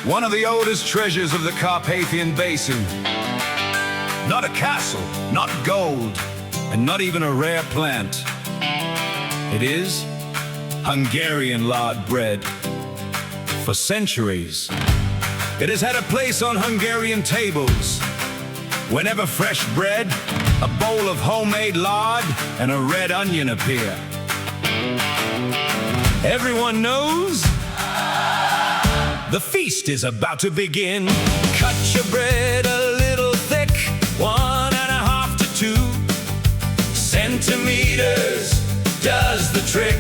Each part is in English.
one of the oldest treasures of the Carpathian Basin. Not a castle, not gold, and not even a rare plant. It is Hungarian lard bread. For centuries, it has had a place on Hungarian tables. Whenever fresh bread, a bowl of homemade lard, and a red onion appear. Everyone knows the feast is about to begin. Cut your bread a little thick, 1.5 to 2 centimeters does the trick.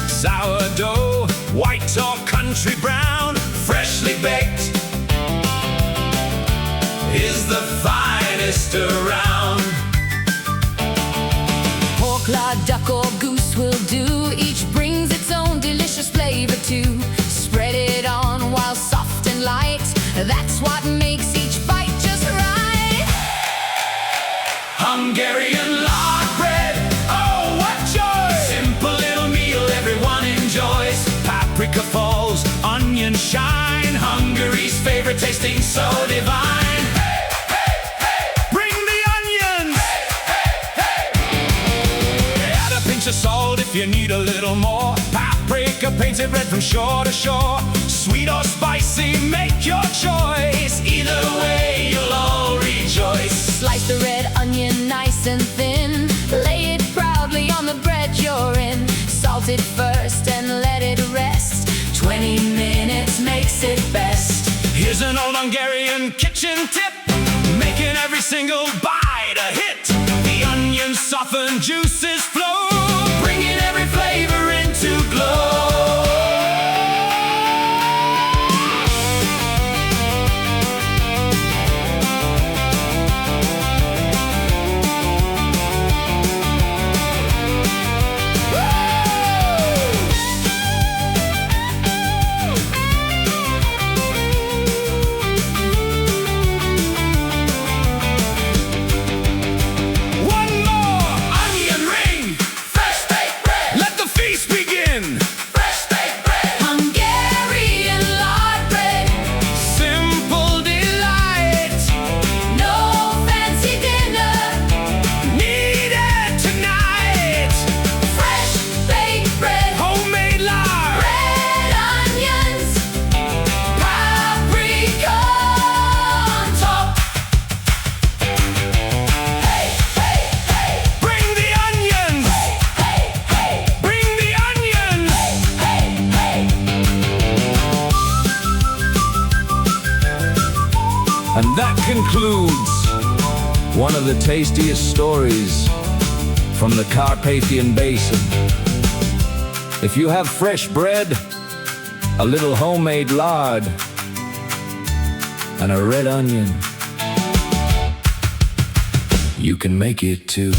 Sourdough, white or country brown, freshly baked, is the finest around. Pork, lard, duck or goose will do. Each brings its own delicious flavor too. Spread it on while soft and light. That's what makes each bite just right. Hungarian lard bread, oh what joy! Simple little meal everyone enjoys. Paprika falls, onions shine. Hungary's favorite, tasting so divine. Hey, hey, hey! Bring the onions! Hey, hey, hey! Add a pinch of salt if you need a little more. Paprika paints it red from shore to shore. Sweet or spicy, make your choice. Either way, you'll all rejoice. Slice the red onion nice and thin. Lay it proudly on the bread you're in. Salt it first and let it rest. 20 minutes makes it best. Here's an old Hungarian kitchen tip, making every single bite a hit. The onions soften, juices flow, bringing every flavor into glow. And that concludes one of the tastiest stories from the Carpathian Basin. If you have fresh bread, a little homemade lard, and a red onion, you can make it too.